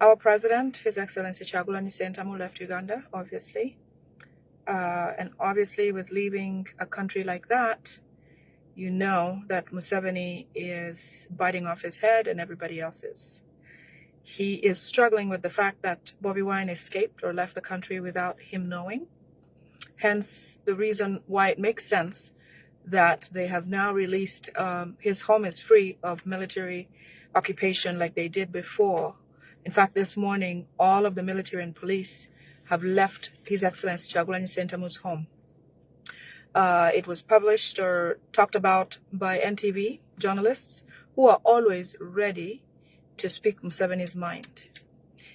Our president, His Excellency Oulanyah Sentamu, left Uganda, obviously. And obviously, with leaving a country like that, you know that Museveni is biting off his head and everybody else is. He is struggling with the fact that Bobi Wine escaped or left the country without him knowing. Hence, the reason why it makes sense that they have now released, his home is free of military occupation like they did before. In fact, this morning, all of the military and police have left His Excellency Oulanyah Sentamu's home. It was published or talked about by NTV journalists who are always ready to speak Museveni's mind.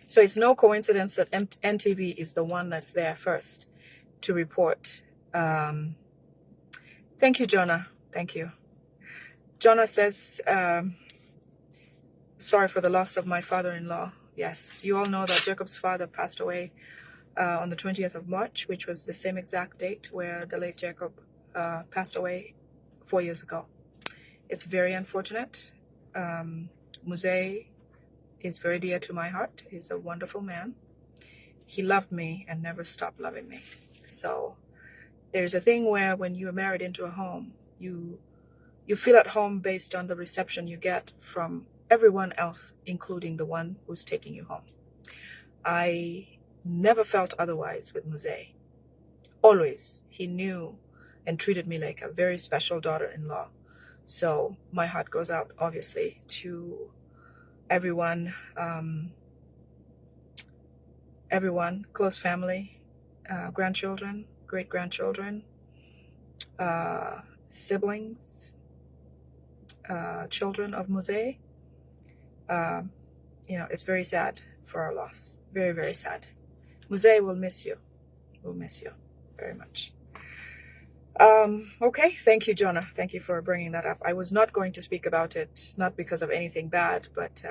So it's no coincidence that NTV is the one that's there first to report. Thank you, Jonah. Thank you. Jonah says, sorry for the loss of my father-in-law. Yes, you all know that Jacob's father passed away on the 20th of March, which was the same exact date where the late Jacob passed away 4 years ago. It's very unfortunate. Muse is very dear to my heart. He's a wonderful man. He loved me and never stopped loving me. So there's a thing where when you're married into a home, you feel at home based on the reception you get from everyone else, including the one who's taking you home. I never felt otherwise with Muse. Always. He knew and treated me like a very special daughter-in-law. So my heart goes out, obviously, to everyone, close family, grandchildren, great-grandchildren, siblings, children of Muse. It's very sad for our loss. Very, very sad. Muse will miss you. We'll miss you very much. Okay, thank you, Jonah. Thank you for bringing that up. I was not going to speak about it, not because of anything bad, but,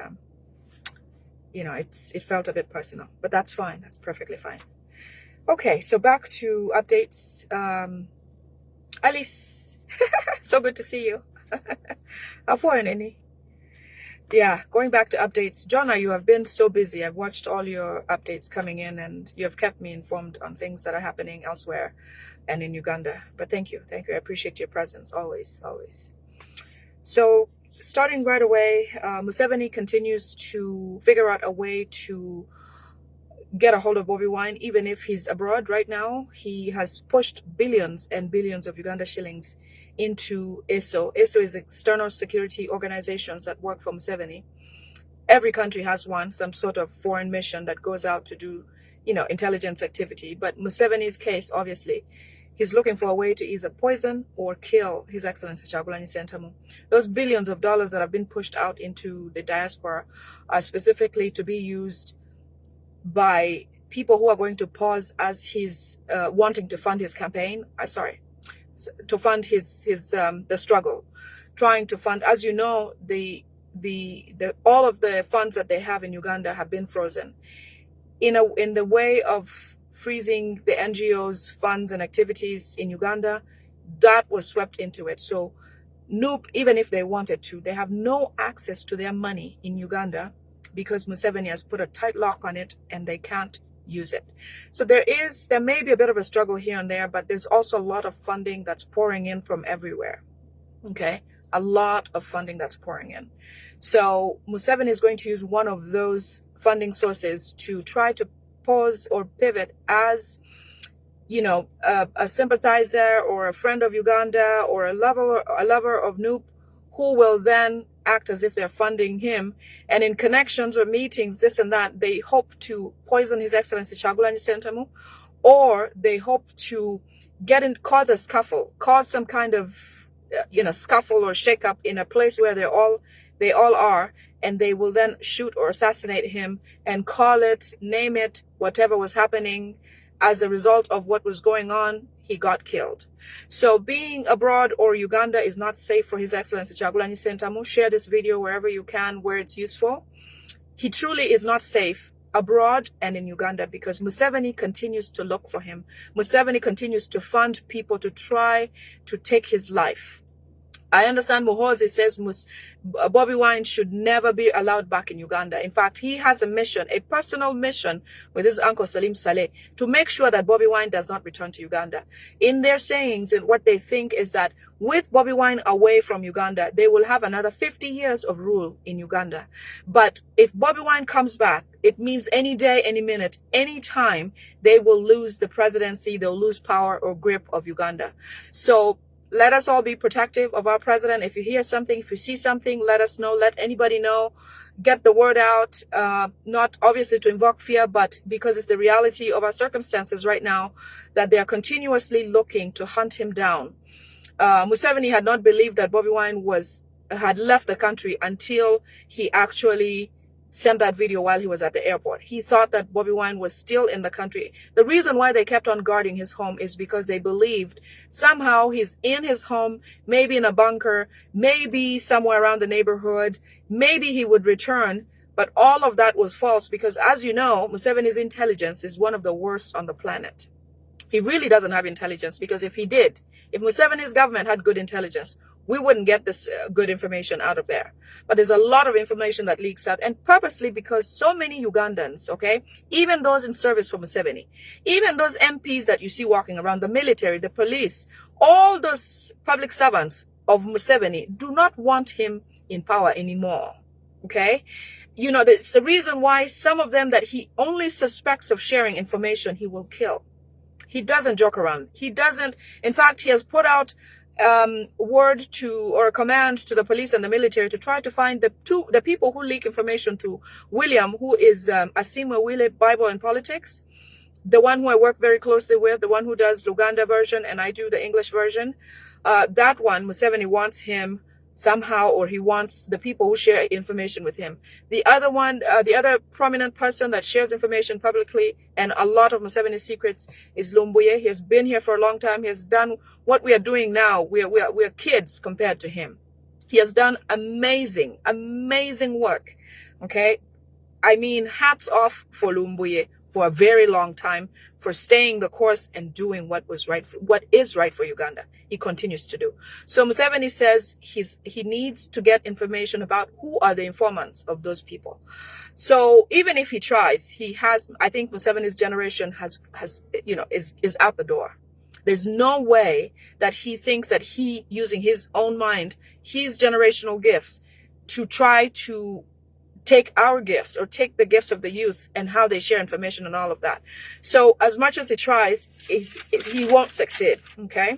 it felt a bit personal. But that's fine. That's perfectly fine. Okay, so back to updates. Alice, so good to see you. Yeah, going back to updates. Jonah, you have been so busy. I've watched all your updates coming in and you have kept me informed on things that are happening elsewhere and in Uganda. But thank you. Thank you. I appreciate your presence always, always. So starting right away, Museveni continues to figure out a way to get a hold of Bobi Wine, even if he's abroad right now. He has pushed billions and billions of Uganda shillings into ESO. ESO is external security organizations that work for Museveni. Every country has one, some sort of foreign mission that goes out to do, intelligence activity. But Museveni's case, obviously, he's looking for a way to either poison or kill His Excellency Oulanyah Sentamu. Those billions of dollars that have been pushed out into the diaspora are specifically to be used by people who are going to pause as he's wanting to fund his campaign. To fund the struggle, trying to fund, as you know, the all of the funds that they have in Uganda have been frozen. In the way of freezing the NGOs' funds and activities in Uganda, that was swept into it. So NUP, even if they wanted to, they have no access to their money in Uganda because Museveni has put a tight lock on it and they can't use it. So there may be a bit of a struggle here and there, but there's also a lot of funding that's pouring in from everywhere. Okay, a lot of funding that's pouring in. So Museveni is going to use one of those funding sources to try to pause or pivot as, a sympathizer or a friend of Uganda or a lover of NUP, who will then act as if they're funding him, and in connections or meetings, this and that, they hope to poison His Excellency Oulanyah Sentamu, or they hope to cause a scuffle, cause some kind of scuffle or shakeup in a place where they all are, and they will then shoot or assassinate him and call it, name it, whatever was happening as a result of what was going on. He got killed. So being abroad or Uganda is not safe for His Excellency Oulanyah Sentamu. Share this video wherever you can, where it's useful. He truly is not safe abroad and in Uganda because Museveni continues to look for him. Museveni continues to fund people to try to take his life. I understand Muhoozi says Bobi Wine should never be allowed back in Uganda. In fact, he has a mission, a personal mission with his uncle Salim Saleh to make sure that Bobi Wine does not return to Uganda. In their sayings and what they think is that with Bobi Wine away from Uganda, they will have another 50 years of rule in Uganda. But if Bobi Wine comes back, it means any day, any minute, any time, they will lose the presidency, they'll lose power or grip of Uganda. So let us all be protective of our president. If you hear something, if you see something, let us know. Let anybody know. Get the word out. Not obviously to invoke fear, but because it's the reality of our circumstances right now that they are continuously looking to hunt him down. Museveni had not believed that Bobi Wine had left the country until he actually sent that video while he was at the airport. He thought that Bobi Wine was still in the country. The reason why they kept on guarding his home is because they believed somehow he's in his home, maybe in a bunker, maybe somewhere around the neighborhood, maybe he would return. But all of that was false because, as you know, Museveni's intelligence is one of the worst on the planet. He really doesn't have intelligence, because if Museveni's government had good intelligence, we wouldn't get this good information out of there. But there's a lot of information that leaks out, and purposely because so many Ugandans, okay, even those in service for Museveni, even those MPs that you see walking around, the military, the police, all those public servants of Museveni do not want him in power anymore, okay? You know, it's the reason why some of them that he only suspects of sharing information, he will kill. He doesn't joke around. He doesn't. In fact, he has put out word to, or a command to the police and the military to try to find the people who leak information to William, who is Asima Wile, Bible and Politics, the one who I work very closely with, the one who does the Uganda version and I do the English version. That one, Museveni wants him somehow, or he wants the people who share information with him. The other one, the other prominent person that shares information publicly and a lot of Museveni's secrets is Lumbuye. He has been here for a long time. He has done what we are doing now. We are kids compared to him. He has done amazing, amazing work. Okay. I mean, hats off for Lumbuye for a very long time, for staying the course and doing what is right for Uganda. He continues to do. So Museveni says he needs to get information about who are the informants of those people. So even if he tries, I think Museveni's generation is out the door. There's no way that he thinks that he, using his own mind, his generational gifts, to try to take our gifts or take the gifts of the youth and how they share information and all of that. So as much as he tries, he won't succeed. Okay.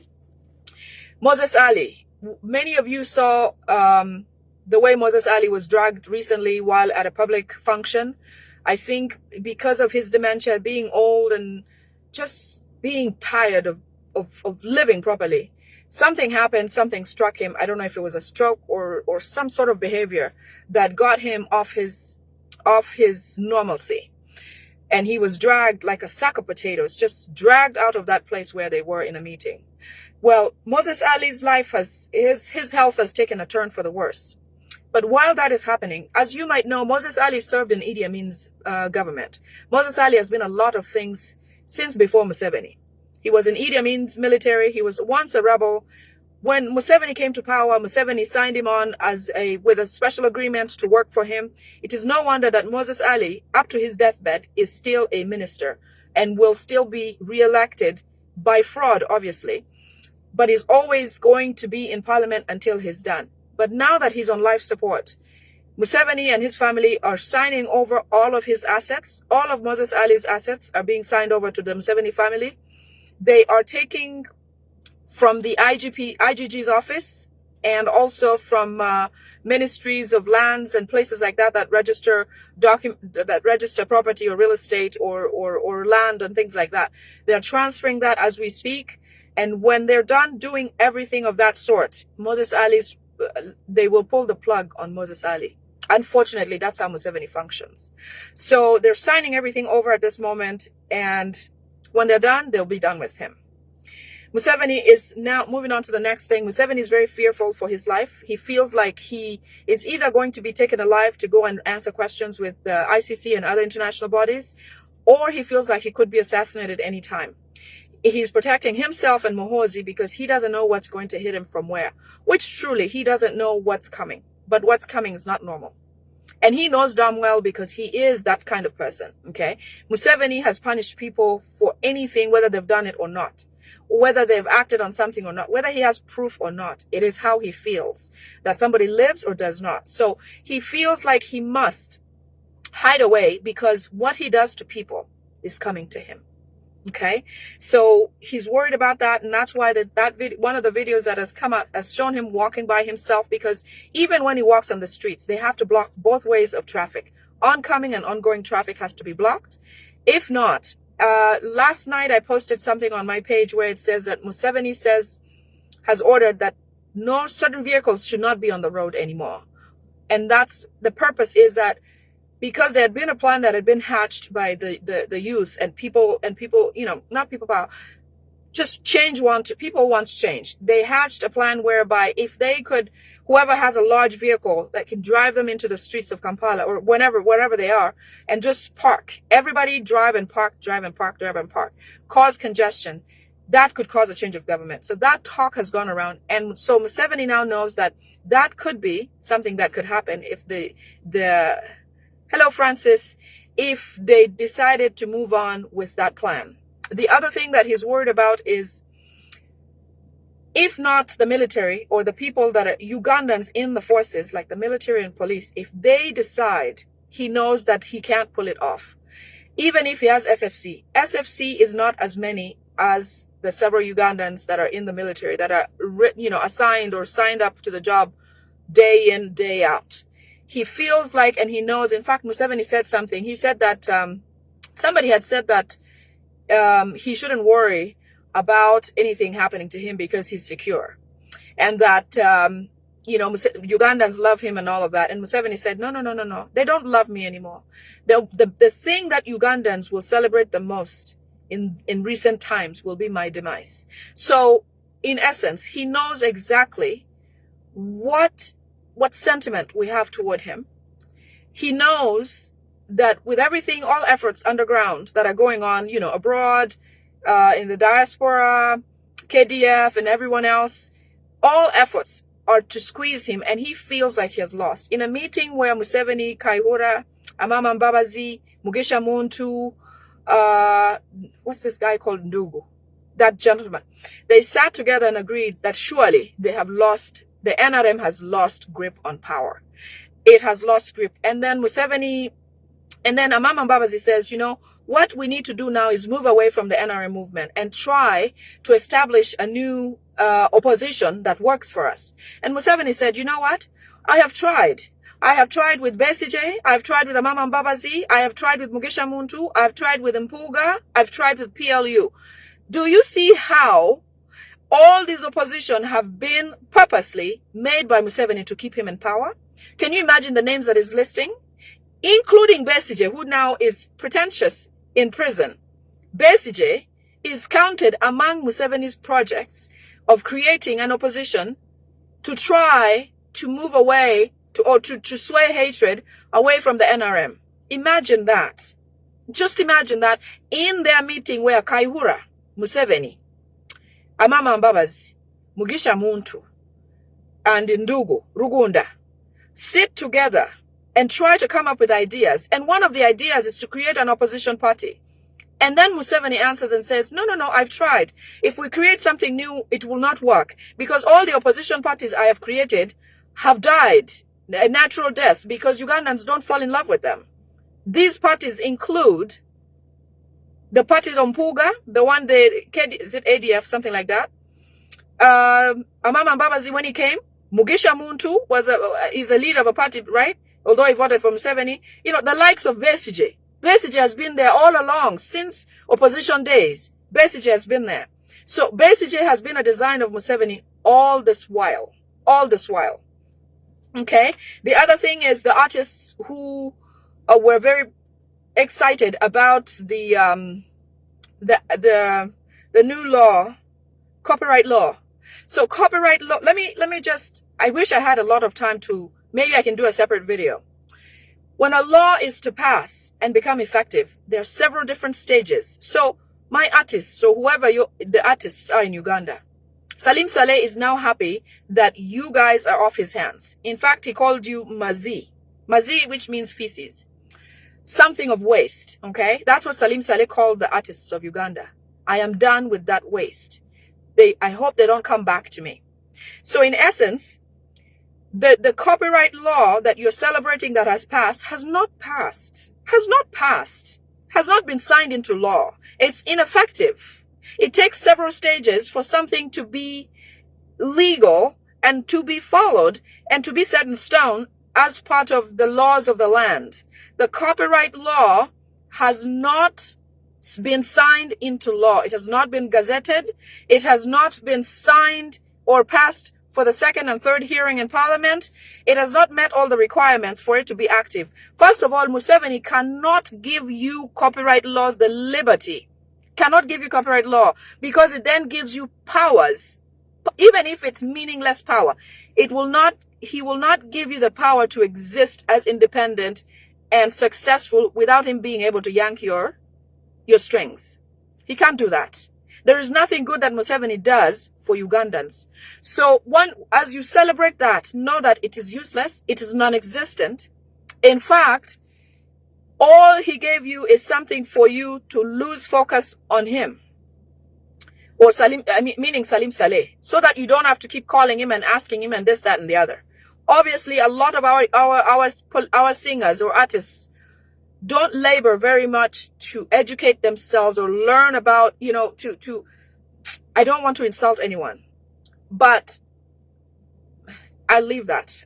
Moses Ali. Many of you saw the way Moses Ali was dragged recently while at a public function. I think because of his dementia, being old and just being tired of living properly, something happened, something struck him. I don't know if it was a stroke or some sort of behavior that got him off his normalcy. And he was dragged like a sack of potatoes, just dragged out of that place where they were in a meeting. Well, Moses Ali's life his health has taken a turn for the worse. But while that is happening, as you might know, Moses Ali served in Idi Amin's government. Moses Ali has been a lot of things since before Museveni. He was in Idi Amin's military. He was once a rebel. When Museveni came to power, Museveni signed him on with a special agreement to work for him. It is no wonder that Moses Ali, up to his deathbed, is still a minister and will still be re-elected by fraud, obviously. But he's always going to be in parliament until he's done. But now that he's on life support, Museveni and his family are signing over all of his assets. All of Moses Ali's assets are being signed over to the Museveni family. They are taking from the IGG's office and also from ministries of lands and places like that register property or real estate or land and things like that. They're transferring that as we speak. And when they're done doing everything of that sort, they will pull the plug on Moses Ali. Unfortunately, that's how Museveni functions. So they're signing everything over at this moment. And when they're done, they'll be done with him. Museveni is now moving on to the next thing. Museveni is very fearful for his life. He feels like he is either going to be taken alive to go and answer questions with the ICC and other international bodies, or he feels like he could be assassinated any time. He's protecting himself and Muhoozi because he doesn't know what's going to hit him from where, which truly he doesn't know what's coming. But what's coming is not normal. And he knows damn well because he is that kind of person, okay? Museveni has punished people for anything, whether they've done it or not, whether they've acted on something or not, whether he has proof or not. It is how he feels, that somebody lives or does not. So he feels like he must hide away because what he does to people is coming to him. Okay, so he's worried about that, and that's why one of the videos that has come out has shown him walking by himself, because even when he walks on the streets, they have to block both ways of traffic. Oncoming and ongoing traffic has to be blocked. If not, last night I posted something on my page where it says that Museveni has ordered that no certain vehicles should not be on the road anymore, and that's the purpose, is that because there had been a plan that had been hatched by the youth and people, you know, not people power, just people want change. They hatched a plan whereby if they could, whoever has a large vehicle that can drive them into the streets of Kampala or wherever they are, and just park. Everybody drive and park, cause congestion. That could cause a change of government. So that talk has gone around. And so Museveni now knows that that could be something that could happen if hello, Francis, if they decided to move on with that plan. The other thing that he's worried about is, if not the military or the people that are Ugandans in the forces, like the military and police, if they decide, he knows that he can't pull it off. Even if he has SFC. SFC is not as many as the several Ugandans that are in the military, that are, you know, assigned or signed up to the job day in, day out. He feels like, and he knows, in fact, Museveni said something. He said that somebody had said that he shouldn't worry about anything happening to him because he's secure. And that, you know, Ugandans love him and all of that. And Museveni said, no. They don't love me anymore. The thing that Ugandans will celebrate the most in recent times will be my demise. So, in essence, he knows exactly what sentiment we have toward him. He knows that with everything, all efforts underground that are going on, you know, abroad, in the diaspora, KDF and everyone else, all efforts are to squeeze him, and he feels like he has lost. In a meeting where Museveni, Kayihura, Amama Mbabazi, Mugisha Muntu, what's this guy called, Ndugu, that gentleman, they sat together and agreed that surely they have lost, the NRM has lost grip on power. It has lost grip. And then Museveni, and then Amama Mbabazi says, you know, what we need to do now is move away from the NRM movement and try to establish a new opposition that works for us. And Museveni said, you know what? I have tried. I have tried with Besigye. I have tried with Amama Mbabazi. I have tried with Mugisha Muntu. I have tried with Mpuga. I've tried with PLU. Do you see how all these opposition have been purposely made by Museveni to keep him in power? Can you imagine the names that he's listing? Including Besigye, who now is pretentious in prison. Besigye is counted among Museveni's projects of creating an opposition to try to move away, to sway hatred away from the NRM. Imagine that. Just imagine that in their meeting where Kayihura, Museveni, Amama Mbabazi, Mugisha Muntu, and Ndugu, Rugunda, sit together and try to come up with ideas. And one of the ideas is to create an opposition party. And then Museveni answers and says, no, I've tried. If we create something new, it will not work. Because all the opposition parties I have created have died a natural death because Ugandans don't fall in love with them. These parties include the party of Mpuga, the one, is it ADF, something like that? Amama Mbabazi, when he came, Mugisha Muntu is a leader of a party, right? Although he voted for Museveni. You know, the likes of Besigye. Besigye has been there all along, since opposition days. Besigye has been there. So Besigye has been a design of Museveni all this while. All this while. Okay? The other thing is the artists who were very excited about the new law, copyright law. So copyright law, let me just, I wish I had a lot of time to, maybe I can do a separate video. When a law is to pass and become effective, there are several different stages. So My artists, so whoever the artists are in Uganda, Salim Saleh is now happy that you guys are off his hands. In fact, he called you Mazi. Mazi, which means feces. Something of waste, okay? That's what Salim Saleh called the artists of Uganda. I am done with that waste. I hope they don't come back to me. So in essence, the copyright law that you're celebrating that has passed has not passed. Has not been signed into law. It's ineffective. It takes several stages for something to be legal and to be followed and to be set in stone as part of the laws of the land. The copyright law has not been signed into law. It has not been gazetted. It has not been signed or passed for the second and third hearing in parliament. It has not met all the requirements for it to be active. First of all, Museveni cannot give you copyright laws the liberty. Cannot give you copyright law because it then gives you powers. Even if it's meaningless power, he will not give you the power to exist as independent and successful without him being able to yank your strings. He can't do that. There is nothing good that Museveni does for Ugandans. So as you celebrate that, know that it is useless. It is non-existent. In fact, all he gave you is something for you to lose focus on him. Or meaning Salim Saleh, so that you don't have to keep calling him and asking him and this, that, and the other. Obviously, a lot of our singers or artists don't labor very much to educate themselves or learn about, I don't want to insult anyone, but I'll leave that.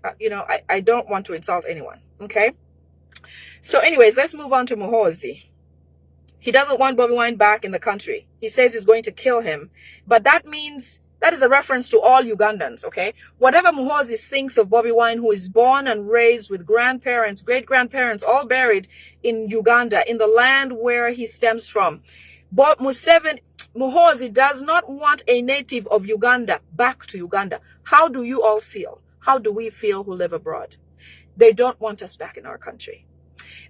I don't want to insult anyone. Okay. So anyways, let's move on to Muhoozi. He doesn't want Bobi Wine back in the country. He says he's going to kill him. But that is a reference to all Ugandans, okay? Whatever Muhoozi thinks of Bobi Wine, who is born and raised with grandparents, great-grandparents, all buried in Uganda, in the land where he stems from. But Muhoozi does not want a native of Uganda back to Uganda. How do you all feel? How do we feel who live abroad? They don't want us back in our country.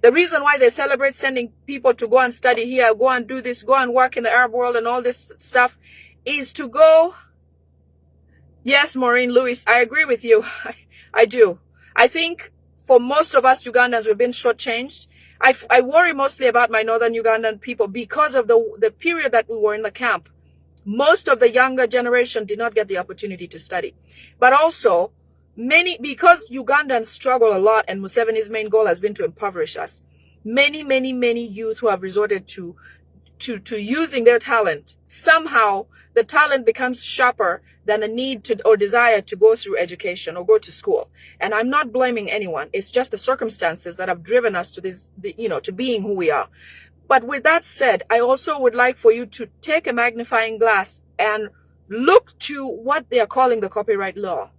The reason why they celebrate sending people to go and study here, go and do this, go and work in the Arab world and all this stuff is to go. Yes, Maureen Lewis, I agree with you. I do. I think for most of us Ugandans, we've been shortchanged. I worry mostly about my northern Ugandan people because of the period that we were in the camp. Most of the younger generation did not get the opportunity to study. But also, because Ugandans struggle a lot and Museveni's main goal has been to impoverish us, many youth who have resorted to using their talent, somehow the talent becomes sharper than a need to or desire to go through education or go to school. And I'm not blaming anyone. It's just the circumstances that have driven us to to being who we are. But with that said, I also would like for you to take a magnifying glass and look to what they are calling the copyright law.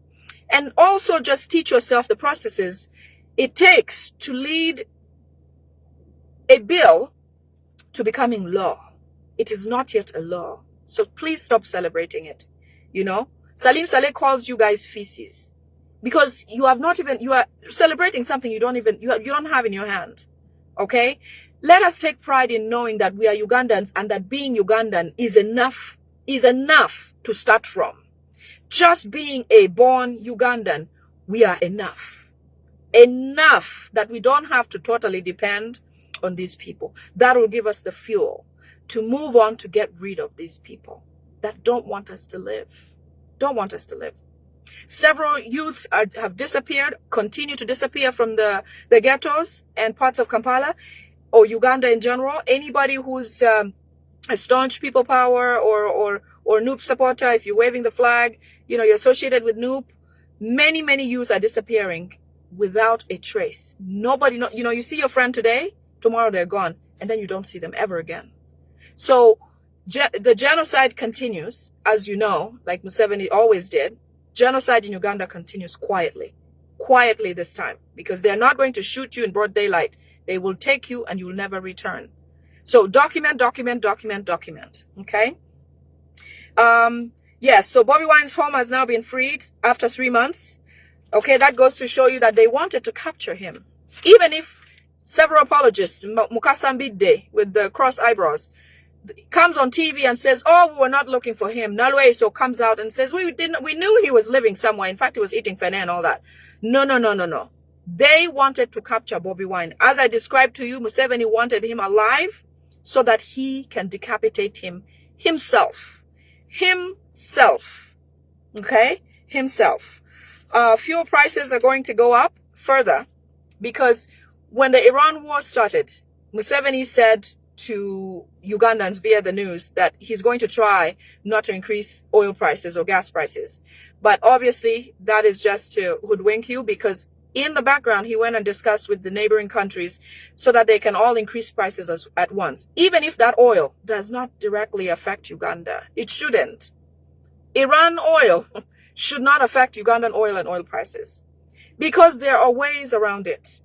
And also just teach yourself the processes it takes to lead a bill to becoming law. It is not yet a law. So please stop celebrating it. Salim Saleh calls you guys feces because you are celebrating something you don't have in your hand. Okay? Let us take pride in knowing that we are Ugandans and that being Ugandan is enough to start from. Just being a born Ugandan, we are enough. Enough that we don't have to totally depend on these people. That will give us the fuel to move on to get rid of these people that don't want us to live. Don't want us to live. Several youths have disappeared, continue to disappear from the ghettos and parts of Kampala or Uganda in general. Anybody who's a staunch people power or Noop supporter, if you're waving the flag, you're associated with Noop. Many youth are disappearing without a trace. Nobody know. You see your friend today, tomorrow they're gone, and then you don't see them ever again. So the genocide continues, as you know, like Museveni always did. Genocide in Uganda continues quietly this time, because they're not going to shoot you in broad daylight. They will take you and you'll never return. So document. Okay. Yes. So Bobi Wine's home has now been freed after 3 months. Okay. That goes to show you that they wanted to capture him. Even if several apologists, Mukasa Mbide with the cross eyebrows, comes on TV and says, oh, we were not looking for him. Nalweso comes out and says, we knew he was living somewhere. In fact, he was eating fene and all that. No. They wanted to capture Bobi Wine. As I described to you, Museveni wanted him alive so that he can decapitate him himself. Okay? Himself. Fuel prices are going to go up further because when the Iran war started, Museveni said to Ugandans via the news that he's going to try not to increase oil prices or gas prices. But obviously, that is just to hoodwink you, because in the background, he went and discussed with the neighboring countries so that they can all increase prices at once. Even if that oil does not directly affect Uganda, it shouldn't. Iran oil should not affect Ugandan oil and oil prices because there are ways around it.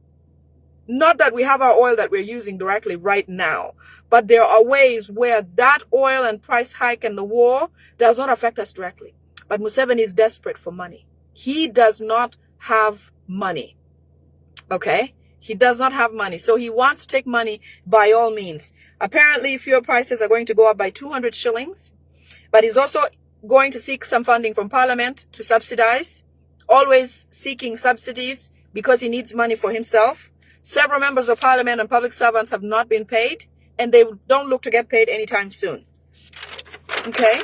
Not that we have our oil that we're using directly right now, but there are ways where that oil and price hike and the war does not affect us directly. But Museveni is desperate for money. He does not have money. Okay? He does not have money. So he wants to take money by all means. Apparently, fuel prices are going to go up by 200 shillings. But he's also going to seek some funding from Parliament to subsidize. Always seeking subsidies because he needs money for himself. Several members of Parliament and public servants have not been paid, and they don't look to get paid anytime soon. Okay?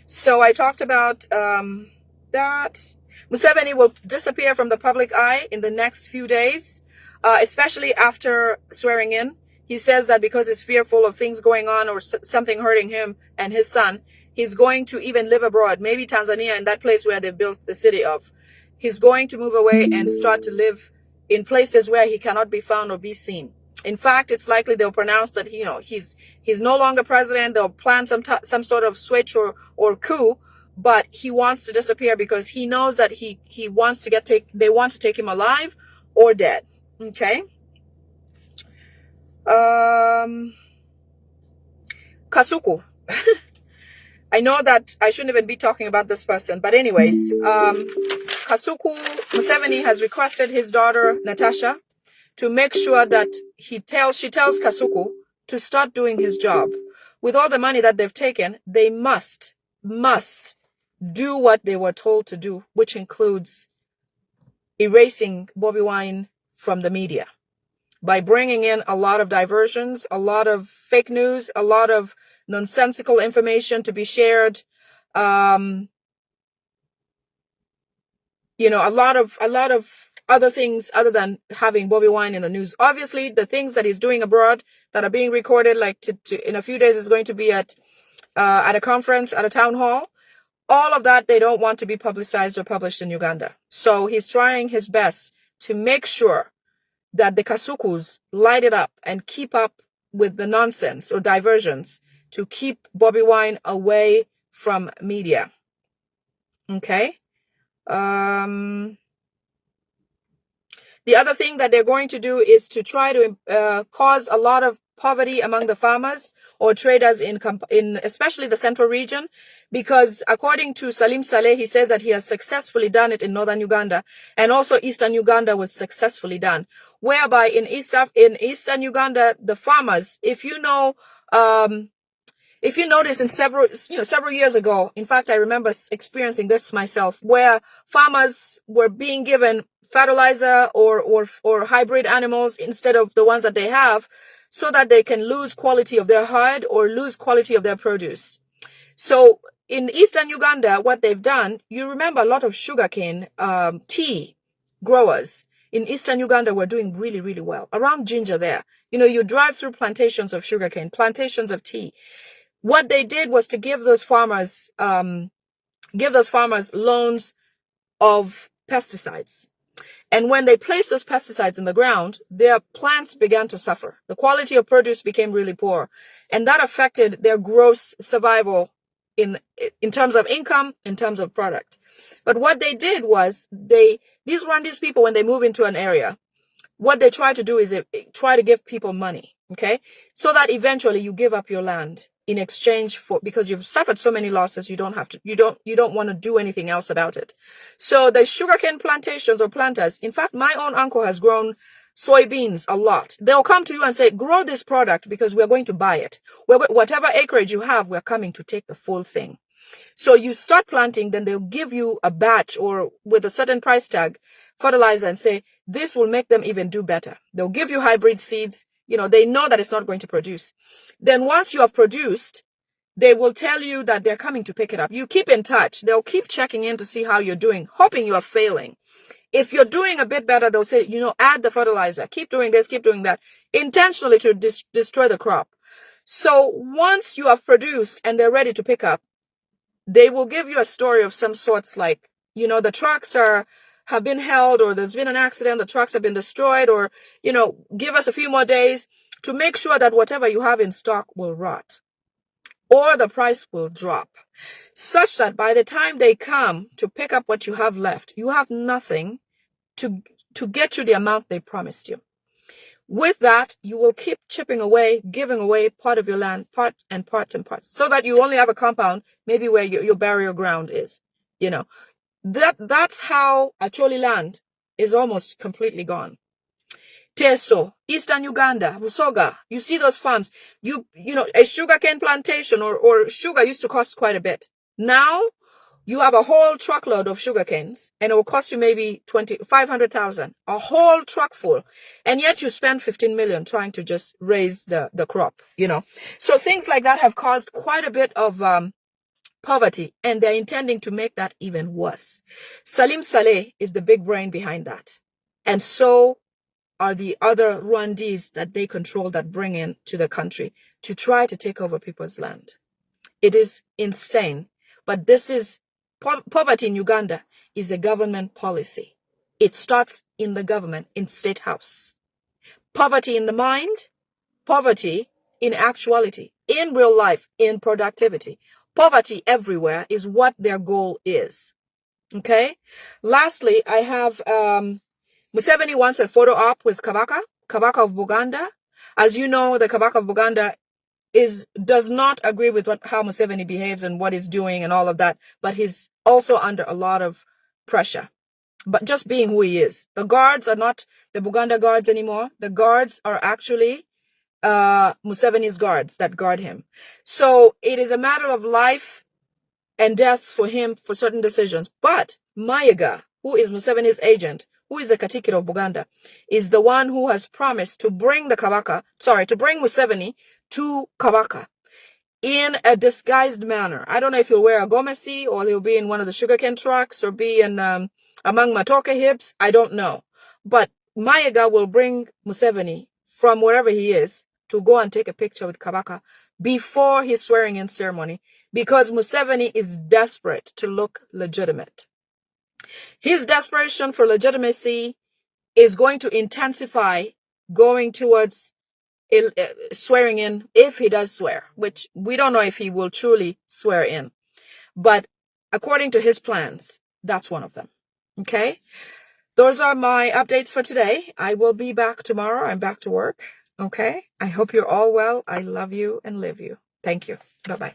So I talked about that. Museveni will disappear from the public eye in the next few days, especially after swearing in. He says that because he's fearful of things going on or something hurting him and his son, he's going to even live abroad, maybe Tanzania, in that place where they built the city of. He's going to move away and start to live in places where he cannot be found or be seen. In fact, it's likely they'll pronounce that he's no longer president. They'll plan some sort of switch or coup, but he wants to disappear because he knows that he wants to they want to take him alive or dead. Okay. Kasuku. I know that I shouldn't even be talking about this person, but anyways, Kasuku Museveni has requested his daughter Natasha to make sure that she tells Kasuku to start doing his job. With all the money that they've taken, they must do what they were told to do, which includes erasing Bobi Wine from the media by bringing in a lot of diversions, a lot of fake news, a lot of nonsensical information to be shared. A lot of other things other than having Bobi Wine in the news. Obviously, the things that he's doing abroad that are being recorded, like in a few days, is going to be at a conference, at a town hall. All of that, they don't want to be publicized or published in Uganda. So he's trying his best to make sure that the Kasukus light it up and keep up with the nonsense or diversions to keep Bobi Wine away from media. Okay? The other thing that they're going to do is to try to cause a lot of poverty among the farmers or traders in especially the central region, because according to Salim Saleh, he says that he has successfully done it in northern Uganda, and also eastern Uganda was successfully done, whereby in eastern Uganda, the farmers, if you notice in several years ago, in fact, I remember experiencing this myself, where farmers were being given fertilizer or hybrid animals instead of the ones that they have, so that they can lose quality of their herd or lose quality of their produce. So in eastern Uganda, what they've done, you remember a lot of sugarcane tea growers in eastern Uganda were doing really, really well. Around Ginger there, you drive through plantations of sugarcane, plantations of tea. What they did was to give those farmers loans of pesticides. And when they placed those pesticides in the ground, their plants began to suffer. The quality of produce became really poor. And that affected their gross survival in terms of income, in terms of product. But what they did was these people, when they move into an area, what they try to do is try to give people money, okay? So that eventually you give up your land in exchange because you've suffered so many losses, you don't want to do anything else about it. So the sugarcane plantations or planters, in fact, my own uncle has grown soybeans a lot. They'll come to you and say, grow this product because we're going to buy it. Whatever acreage you have, we're coming to take the full thing. So you start planting, then they'll give you a batch or with a certain price tag, fertilizer, and say, this will make them even do better. They'll give you hybrid seeds. You know, they know that it's not going to produce. Then once you have produced, they will tell you that they're coming to pick it up. You keep in touch. They'll keep checking in to see how you're doing, hoping you are failing. If you're doing a bit better, they'll say, you know, add the fertilizer, keep doing this, keep doing that, intentionally to destroy the crop. So once you have produced and they're ready to pick up, they will give you a story of some sorts like, you know, the trucks have been held, or there's been an accident, the trucks have been destroyed, or, you know, give us a few more days to make sure that whatever you have in stock will rot, or the price will drop, such that by the time they come to pick up what you have left, you have nothing to get you the amount they promised you. With that, you will keep chipping away, giving away part of your land, parts, so that you only have a compound, maybe where your burial ground is. You know, that's how Acholi land is almost completely gone. Teso, Eastern Uganda, Busoga, you see those farms. You know, a sugarcane plantation or sugar used to cost quite a bit. Now, you have a whole truckload of sugar canes, and it will cost you maybe 500,000, a whole truck full. And yet you spend 15 million trying to just raise the crop, you know. So things like that have caused quite a bit of poverty, and they're intending to make that even worse. Salim Saleh is the big brain behind that. And so are the other Rwandese that they control, that bring in to the country to try to take over people's land. It is insane. But this is poverty in Uganda is a government policy. It starts in the government, in State House. Poverty in the mind, poverty in actuality, in real life, in productivity. Poverty everywhere is what their goal is. Okay? Lastly, I have Museveni wants a photo op with Kabaka of Buganda. As you know, the Kabaka of Buganda does not agree with how Museveni behaves and what he's doing and all of that, but he's also under a lot of pressure. But just being who he is. The guards are not the Buganda guards anymore. The guards are actually Museveni's guards that guard him. So it is a matter of life and death for him for certain decisions. But Mayiga, who is Museveni's agent, who is the Katikiro of Buganda, is the one who has promised to bring Museveni to Kabaka in a disguised manner. I don't know if he'll wear a gomesi, or he'll be in one of the sugarcane trucks, or be in among matoke hips. I don't know. But Mayiga will bring Museveni from wherever he is to go and take a picture with Kabaka before his swearing in ceremony, because Museveni is desperate to look legitimate. His desperation for legitimacy is going to intensify going towards swearing in, if he does swear, which we don't know if he will truly swear in. But according to his plans, that's one of them. Okay? Those are my updates for today. I will be back tomorrow. I'm back to work. Okay? I hope you're all well. I love you and live you. Thank you. Bye-bye.